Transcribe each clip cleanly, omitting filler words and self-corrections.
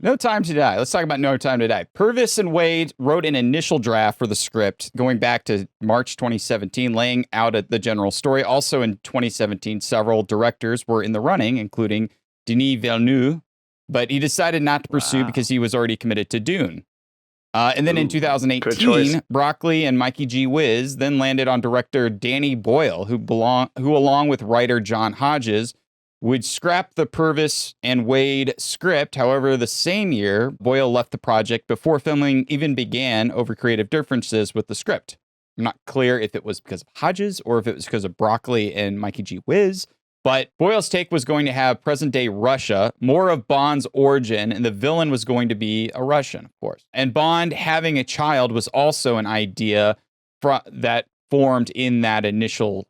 No Time to Die. Let's talk about No Time to Die. Purvis and Wade wrote an initial draft for the script going back to March 2017, laying out the general story. Also in 2017, several directors were in the running, including Denis Villeneuve, but he decided not to pursue because he was already committed to Dune. And then in 2018, Broccoli and Mikey G. Wiz then landed on director Danny Boyle, who along with writer John Hodges, would scrap the Purvis and Wade script. However, the same year, Boyle left the project before filming even began over creative differences with the script. I'm not clear if it was because of Hodges or if it was because of Broccoli and Mikey G. Wiz, but Boyle's take was going to have present-day Russia, more of Bond's origin, and the villain was going to be a Russian, of course. And Bond having a child was also an idea that formed in that initial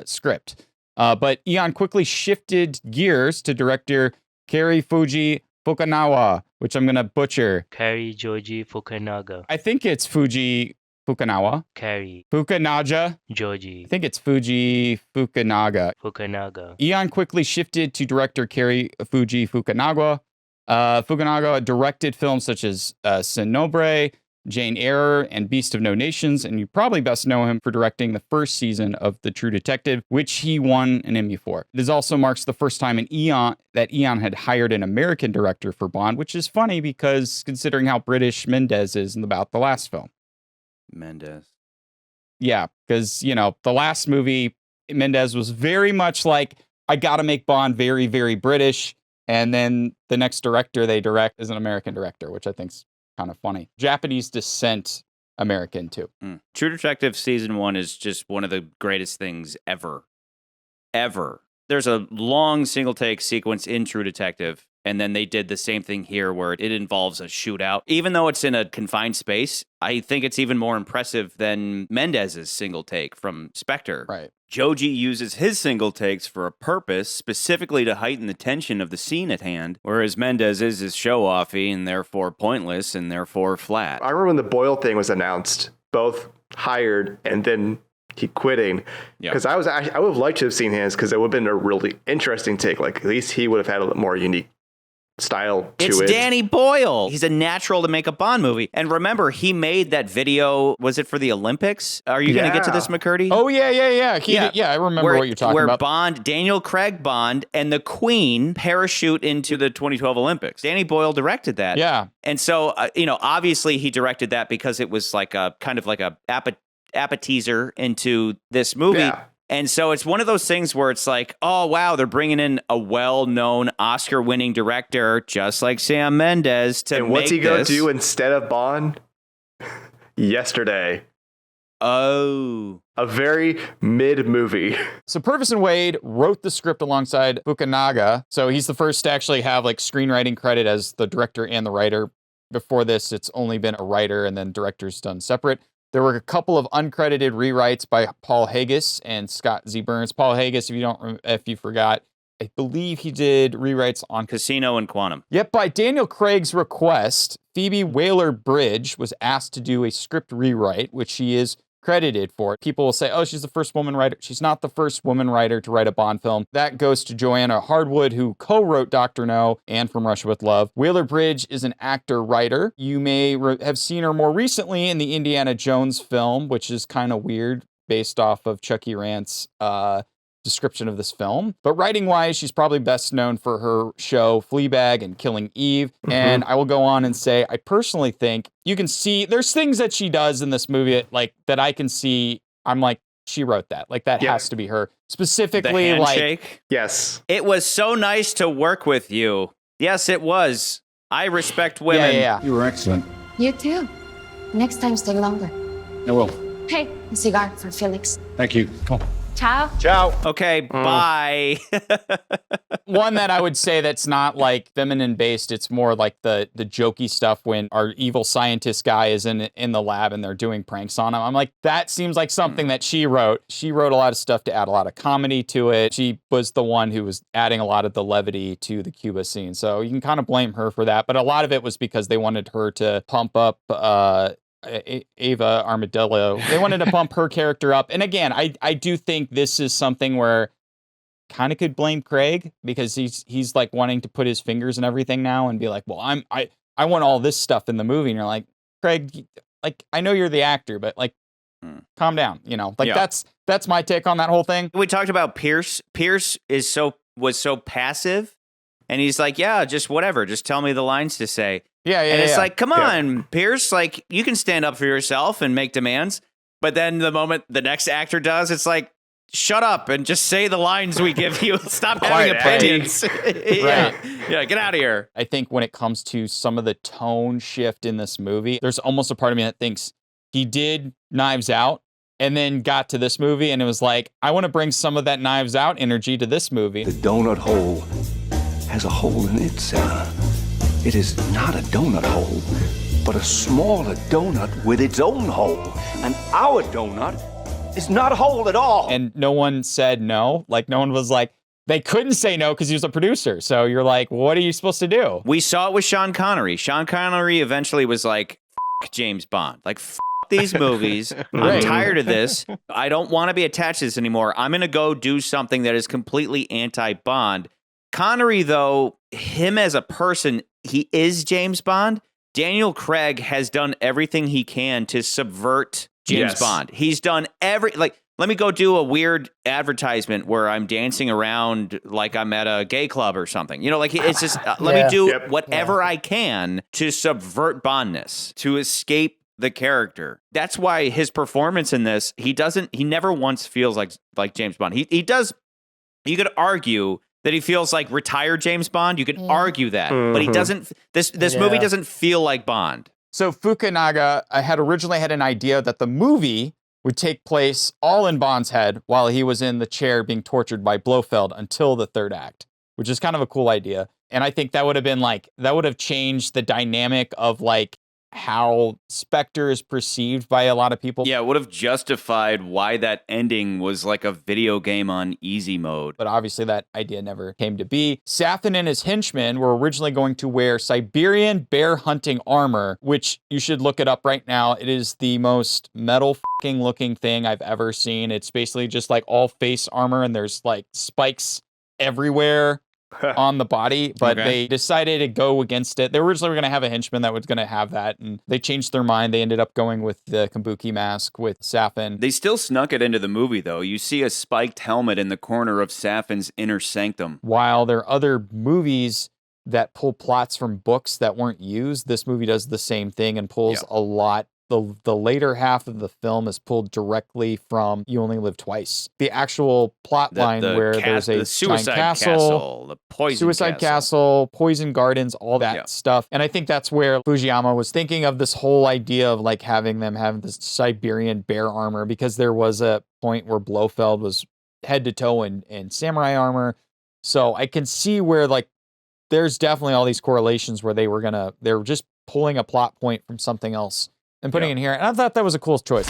script. But Eon quickly shifted gears to director Kari Fuji Fukunaga, which I'm going to butcher. Kari Joji Fukunaga. I think it's Fuji Fukunaga. Kari. Fukunaga. Joji. I think it's Fuji Fukunaga. Fukunaga. Eon quickly shifted to director Kari Fuji Fukunaga. Fukunaga directed films such as Sin Nobre, Jane Eyre, and Beast of No Nations, and you probably best know him for directing the first season of The True Detective, which he won an Emmy for. This also marks the first time in Eon had hired an American director for Bond, which is funny because considering how British Mendes is about the last film. Mendes. Yeah, because, the last movie, Mendes was very much like, I gotta make Bond very, very British, and then the next director they direct is an American director, which I think's kind of funny. Japanese descent American, too. True Detective Season 1 is just one of the greatest things ever. Ever. There's a long single-take sequence in True Detective, and then they did the same thing here where it involves a shootout. Even though it's in a confined space, I think it's even more impressive than Mendes's single take from Spectre. Right. Joji uses his single takes for a purpose, specifically to heighten the tension of the scene at hand, whereas Mendes is show-offy and therefore pointless and therefore flat. I remember when the Boyle thing was announced, both hired and then he quitting, because I would have liked to have seen his, because it would have been a really interesting take. Like, at least he would have had a more unique style to it. It's Danny Boyle. He's a natural to make a Bond movie. And remember, he made that video, was it for the Olympics? Are you going to get to this, McCurdy? Oh, yeah. I remember what you're talking about. Where Daniel Craig Bond and the Queen parachute into the 2012 Olympics. Danny Boyle directed that. Yeah. And so, obviously he directed that because it was like a kind of like a appetizer into this movie. Yeah. And so it's one of those things where it's like, oh, wow, they're bringing in a well-known Oscar-winning director, just like Sam Mendes, to make this. And what's he going to do instead of Bond? Yesterday. Oh. A very mid-movie. So Purvis and Wade wrote the script alongside Fukunaga. So he's the first to actually have screenwriting credit as the director and the writer. Before this, it's only been a writer and then directors done separate. There were a couple of uncredited rewrites by Paul Haggis and Scott Z. Burns. Paul Haggis, if you forgot, I believe he did rewrites on Casino and Quantum. Yep, by Daniel Craig's request, Phoebe Waller-Bridge was asked to do a script rewrite, which she is credited for. People will say, oh, she's the first woman writer. She's not the first woman writer to write a Bond film. That goes to Joanna Hardwood, who co-wrote Dr. No and From Russia with Love. Waller-Bridge is an actor-writer. You may have seen her more recently in the Indiana Jones film, which is kind of weird based off of Chucky Rant's description of this film. But writing-wise, she's probably best known for her show Fleabag and Killing Eve. Mm-hmm. And I will go on and say, I personally think you can see there's things that she does in this movie that I can see. I'm like, she wrote that. That has to be her. Specifically, the handshake? Yes. It was so nice to work with you. Yes, it was. I respect women. Yeah. You were excellent. You too. Next time, stay longer. I will. Hey, a cigar for Felix. Thank you. Come on. Ciao. Ciao. Okay, bye. One that I would say that's not feminine based, it's more like the jokey stuff when our evil scientist guy is in the lab and they're doing pranks on him. I'm like, that seems like something that she wrote. She wrote a lot of stuff to add a lot of comedy to it. She was the one who was adding a lot of the levity to the Cuba scene. So you can kind of blame her for that. But a lot of it was because they wanted her to pump up Ava Armadillo. They wanted to bump her character up. And again, I do think this is something where kind of could blame Craig because he's like wanting to put his fingers in everything now and be like, well, I want all this stuff in the movie. And you're like, Craig, like, I know you're the actor, but like, calm down, you know, like that's my take on that whole thing. We talked about Pierce. Pierce was so passive, and he's like, yeah, just whatever. Just tell me the lines to say. Yeah. And it's like, come on, Pierce, like, you can stand up for yourself and make demands. But then the moment the next actor does, it's like, shut up and just say the lines we give you. Stop having opinions. Yeah, get out of here. I think when it comes to some of the tone shift in this movie, there's almost a part of me that thinks he did Knives Out and then got to this movie and it was like, I want to bring some of that Knives Out energy to this movie. The donut hole has a hole in its center. It is not a donut hole, but a smaller donut with its own hole. And our donut is not a hole at all. And no one said no. Like, no one was like, they couldn't say no because he was a producer. So you're like, what are you supposed to do? We saw it with Sean Connery. Sean Connery eventually was like, F James Bond. Like, F these movies. I'm tired of this. I don't want to be attached to this anymore. I'm going to go do something that is completely anti-Bond. Connery, though, him as a person, he is James Bond. Daniel Craig has done everything he can to subvert James Bond. He's done let me go do a weird advertisement where I'm dancing around like I'm at a gay club or something. You know, like it's just, let me do whatever I can to subvert Bondness, to escape the character. That's why his performance in this, he never once feels like James Bond. He does, you could argue that he feels like retired James Bond. You could argue that, but he doesn't, this movie doesn't feel like Bond. So Fukunaga had originally had an idea that the movie would take place all in Bond's head while he was in the chair being tortured by Blofeld until the third act, which is kind of a cool idea. And I think that would have changed the dynamic of like how Spectre is perceived by a lot of people. Yeah, it would have justified why that ending was like a video game on easy mode. But obviously that idea never came to be. Safin and his henchmen were originally going to wear Siberian bear hunting armor, which you should look it up right now. It is the most metal fucking looking thing I've ever seen. It's basically just like all face armor and there's like spikes everywhere on the body, but they decided to go against it. They originally were going to have a henchman that was going to have that, and they changed their mind. They ended up going with the Kabuki mask with Safin. They still snuck it into the movie, though. You see a spiked helmet in the corner of Safin's inner sanctum. While there are other movies that pull plots from books that weren't used, this movie does the same thing and pulls a lot. The later half of the film is pulled directly from You Only Live Twice. The actual plot line where there's a suicide castle, the poison suicide castle, poison gardens, all that stuff. And I think that's where Fujiyama was thinking of this whole idea of like having them have this Siberian bear armor, because there was a point where Blofeld was head to toe in samurai armor. So I can see where like there's definitely all these correlations where they were just pulling a plot point from something else and putting it in here. And I thought that was a cool choice.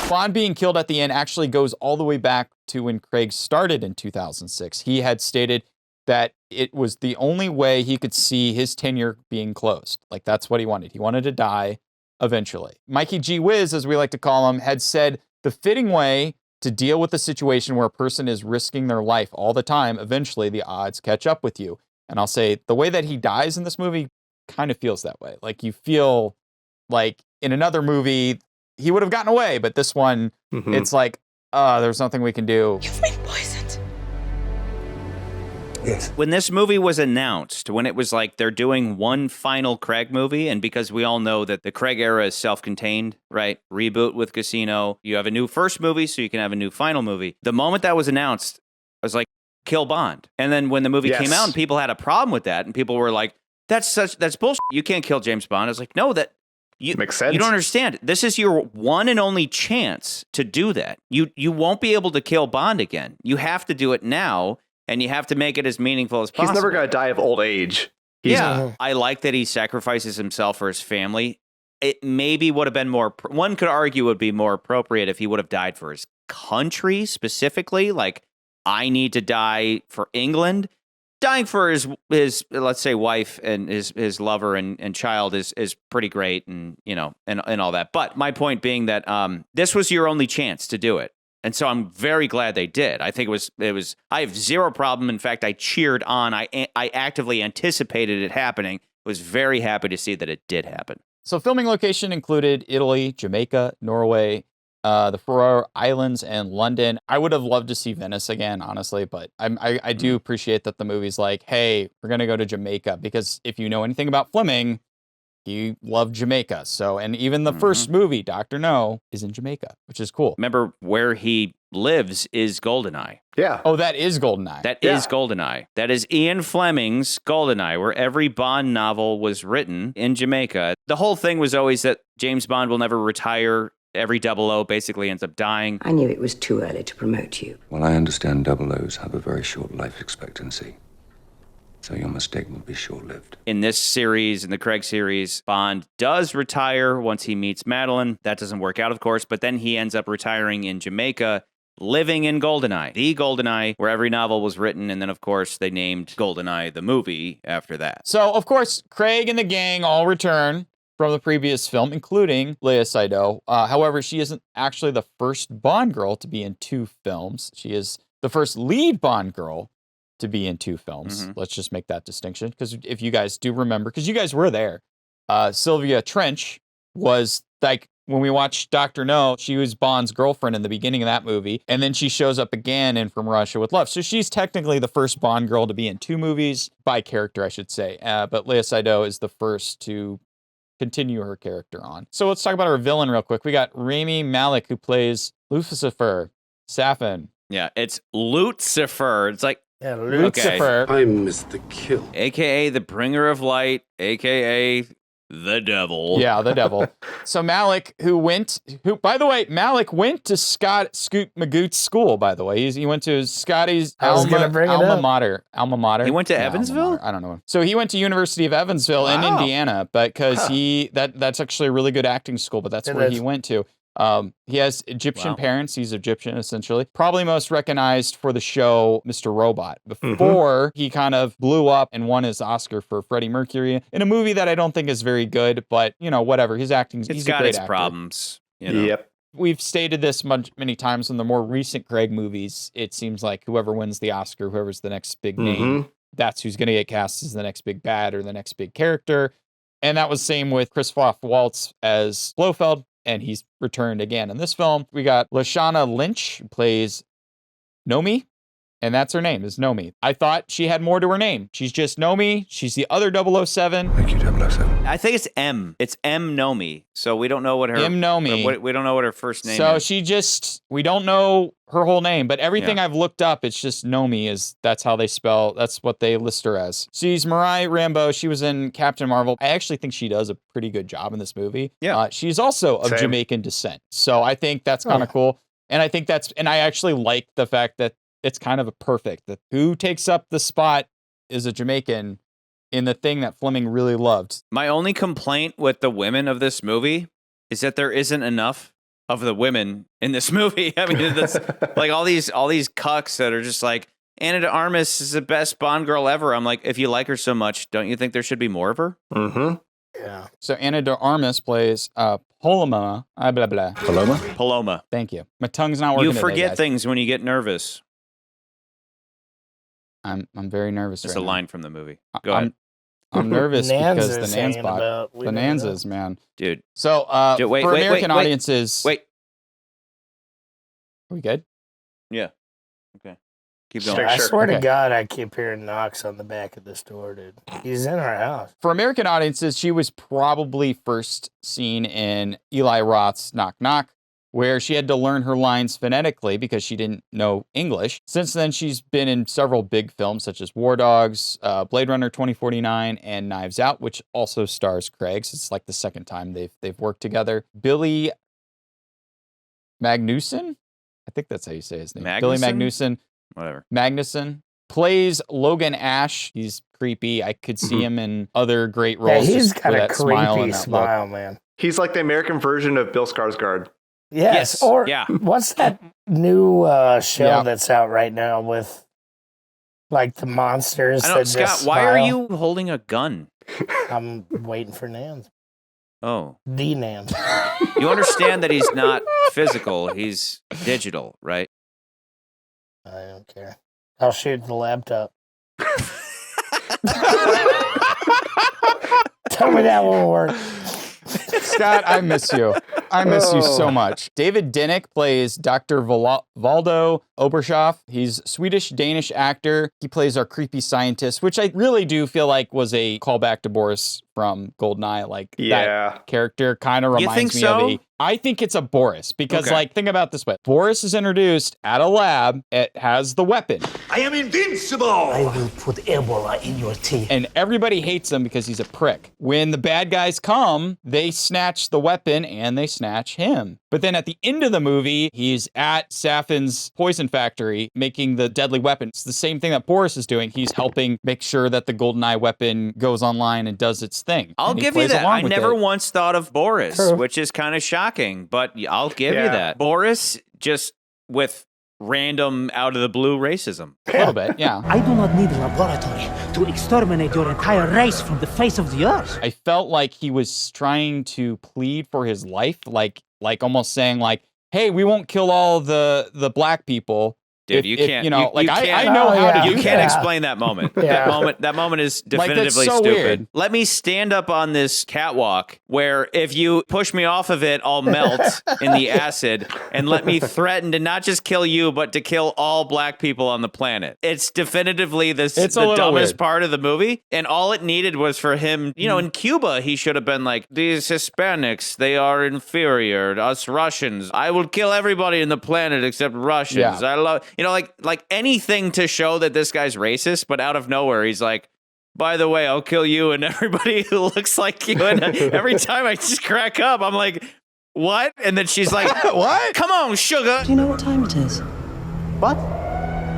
Bond being killed at the end actually goes all the way back to when Craig started in 2006. He had stated that it was the only way he could see his tenure being closed. Like, that's what he wanted. He wanted to die eventually. Mikey G. Wiz, as we like to call him, had said the fitting way to deal with a situation where a person is risking their life all the time, eventually the odds catch up with you. And I'll say the way that he dies in this movie kind of feels that way. Like, you feel like in another movie, he would have gotten away, but this one, it's like, there's nothing we can do. You've been poisoned. Yes. When this movie was announced, when it was like they're doing one final Craig movie, and because we all know that the Craig era is self-contained, right? Reboot with Casino. You have a new first movie, so you can have a new final movie. The moment that was announced, I was like, kill Bond. And then when the movie came out and people had a problem with that, and people were like, that's bullshit. You can't kill James Bond. I was like, no, makes sense. You don't understand. This is your one and only chance to do that. You won't be able to kill Bond again. You have to do it now, and you have to make it as meaningful as possible. He's never going to die of old age. I like that he sacrifices himself for his family. It maybe would have been more, one could argue would be more appropriate if he would have died for his country specifically. Like, I need to die for England. Dying for his let's say wife and his lover and child is pretty great, and you know and all that. But my point being that this was your only chance to do it, And so I'm very glad they did. I think it was. I have zero problem. In fact, I cheered on. I actively anticipated it happening. Was very happy to see that it did happen. So filming location included Italy, Jamaica, Norway, the Faroe Islands, and London. I would have loved to see Venice again, honestly, but I do appreciate that the movie's like, hey, we're going to go to Jamaica, because if you know anything about Fleming, he loved Jamaica. So, and even the first movie, Dr. No, is in Jamaica, which is cool. Remember, where he lives is Goldeneye. Yeah. Oh, that is Goldeneye. That is Goldeneye. That is Ian Fleming's Goldeneye, where every Bond novel was written in Jamaica. The whole thing was always that James Bond will never retire. Every 00 basically ends up dying. I knew it was too early to promote you. Well, I understand 00s have a very short life expectancy. So your mistake will be short-lived. In this series, in the Craig series, Bond does retire once he meets Madeline. That doesn't work out, of course, but then he ends up retiring in Jamaica, living in Goldeneye, the Goldeneye, where every novel was written. And then, of course, they named Goldeneye the movie after that. So, of course, Craig and the gang all return from the previous film, including Lea Seydoux. However, she isn't actually the first Bond girl to be in 2 films. She is the first lead Bond girl to be in 2 films. Let's just make that distinction, because if you guys do remember, because you guys were there, Sylvia Trench was like, when we watched Dr. No, she was Bond's girlfriend in the beginning of that movie, and then she shows up again in From Russia with Love. So she's technically the first Bond girl to be in 2 movies, by character, I should say. But Lea Seydoux is the first to continue her character on. So let's talk about our villain real quick. We got Rami Malek, who plays Lucifer Safin. Yeah, it's Lucifer. It's like, Lucifer. I'm Mr. Kill. AKA the bringer of light, AKA the devil. Yeah, the devil. So Malik, by the way, Malik went to Scoot Magoot's school, by the way. He went to Scotty's alma mater. He went to Yeah, Evansville? I don't know. So he went to University of Evansville in Indiana, but because that's actually a really good acting school, but that's where he went to. He has Egyptian parents. He's Egyptian, essentially. Probably most recognized for the show Mr. Robot. Before he kind of blew up and won his Oscar for Freddie Mercury in a movie that I don't think is very good, but, whatever. His acting, he's a great actor. It's got its problems. Yep. We've stated this many times in the more recent Craig movies. It seems like whoever wins the Oscar, whoever's the next big name, that's who's going to get cast as the next big bad or the next big character. And that was same with Christoph Waltz as Blofeld. And he's returned again in this film. We got Lashana Lynch, who plays Nomi, and that's her name, is Nomi. I thought she had more to her name. She's just Nomi. She's the other 007. Thank you, 007. I think it's M. It's M Nomi. So we don't know what her M Nomi. We don't know what her first name so is. we don't know her whole name, but everything I've looked up, it's just Nomi that's how they spell, that's what they list her as. She's Mariah Rambeau. She was in Captain Marvel. I actually think she does a pretty good job in this movie. Yeah. She's also of Jamaican descent. So I think that's kind of cool. And I think and I actually like the fact that it's kind of a perfect, that who takes up the spot is a Jamaican in the thing that Fleming really loved. My only complaint with the women of this movie is that there isn't enough of the women in this movie. I mean, that's like all these cucks that are just like, Ana de Armas is the best Bond girl ever. I'm like, if you like her so much, don't you think there should be more of her? Yeah. So Ana de Armas plays Paloma. Blah, blah. Paloma. Thank you. My tongue's not working. You forget today, guys. things when you get nervous. I'm very nervous. That's right a now. line from the movie. Go ahead. I'm nervous because the Nanza's Nanzbot. The Nanzas, man. Dude. So for American audiences. Wait. Are we good? Yeah. Okay. Keep going. I swear to God, I keep hearing knocks on the back of this door, dude. He's in our house. For American audiences, she was probably first seen in Eli Roth's Knock Knock, where she had to learn her lines phonetically because she didn't know English. Since then, she's been in several big films such as War Dogs, Blade Runner 2049, and Knives Out, which also stars Craig. So it's like the second time they've worked together. Billy Magnuson? I think that's how you say his name. Magnuson? Billy Magnuson. Whatever. Magnuson plays Logan Ash. He's creepy. I could see him in other great roles. Yeah, he's just got with a that smile and creepy that smile, look. man. He's like the American version of Bill Skarsgård. Yes. Or what's that new show that's out right now with like the monsters? I know, Scott, why are you holding a gun? I'm waiting for Nans. Oh. The Nans. You understand that he's not physical. He's digital, right? I don't care. I'll shoot the laptop. Tell me that won't work. Scott, I miss you. I miss you so much. David Dinnick plays Dr. Valdo Obershoff. He's a Swedish-Danish actor. He plays our creepy scientist, which I really do feel like was a callback to Boris from GoldenEye. Like, that character kind of reminds me of a... I think it's a Boris because, like, think about it this way. Boris is introduced at a lab. It has the weapon. I am invincible! I will put Ebola in your tea. And everybody hates him because he's a prick. When the bad guys come, they snatch the weapon and they snatch him. But then at the end of the movie, he's at Safin's poison factory making the deadly weapon. It's the same thing that Boris is doing. He's helping make sure that the GoldenEye weapon goes online and does its thing. I'll give you that. I never once thought of Boris, which is kind of shocking, but I'll give you that. Boris just with random out of the blue racism. A little bit, yeah. I do not need a laboratory to exterminate your entire race from the face of the earth. I felt like he was trying to plead for his life, like almost saying like, hey, we won't kill all the black people. Dude, you can't. You know, you I know how to. You can't explain that moment. That moment is definitively so stupid. Weird. Let me stand up on this catwalk where if you push me off of it, I'll melt in the acid, and let me threaten to not just kill you, but to kill all black people on the planet. It's definitively the dumbest part of the movie, and all it needed was for him. You know, in Cuba, he should have been like, these Hispanics, they are inferior to us Russians. I will kill everybody in the planet except Russians. I love. You know, like anything to show that this guy's racist, but out of nowhere, he's like, by the way, I'll kill you and everybody who looks like you. And every time I just crack up, I'm like, what? And then she's like, what? Come on, sugar. Do you know what time it is? What?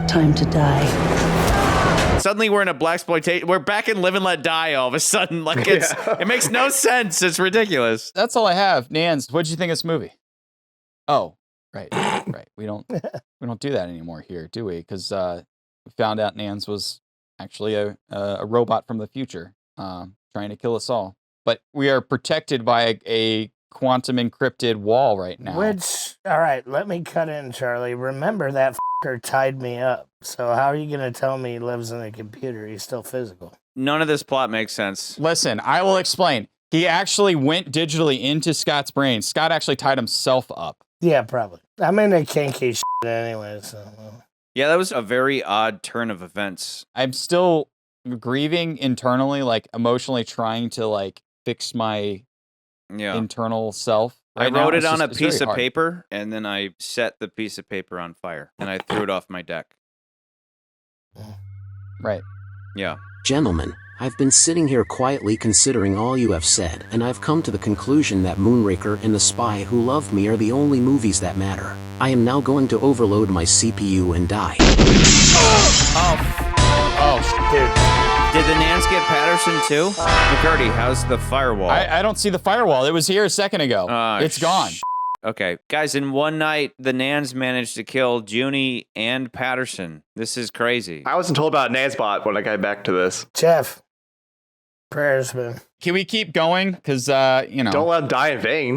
Time to die. Suddenly we're in a blaxploitation. We're back in Live and Let Die all of a sudden. Like it makes no sense. It's ridiculous. That's all I have. Nans, what'd you think of this movie? Oh. Right. We don't do that anymore here, do we? Because we found out Nans was actually a robot from the future, trying to kill us all. But we are protected by a quantum encrypted wall right now. Which, all right, let me cut in, Charlie. Remember that fucker tied me up. So how are you going to tell me he lives in a computer? He's still physical. None of this plot makes sense. Listen, I will explain. He actually went digitally into Scott's brain. Scott actually tied himself up. Yeah, probably. I'm into kinky shit anyway, so... Yeah, that was a very odd turn of events. I'm still grieving internally, like emotionally trying to like fix my internal self. I wrote it on a piece of paper, and then I set the piece of paper on fire, and I threw it off my deck. Right. Yeah. Gentlemen, I've been sitting here quietly considering all you have said, and I've come to the conclusion that Moonraker and The Spy Who Loved Me are the only movies that matter. I am now going to overload my CPU and die. Oh, dude. Did the Nans get Patterson too? McCurdy, how's the firewall? I don't see the firewall. It was here a second ago. It's gone. Okay. Guys, in one night, the Nans managed to kill Junie and Patterson. This is crazy. I wasn't told about Nansbot when I got back to this. Jeff. Prayers, man. Can we keep going? Because, Don't let him die in vain.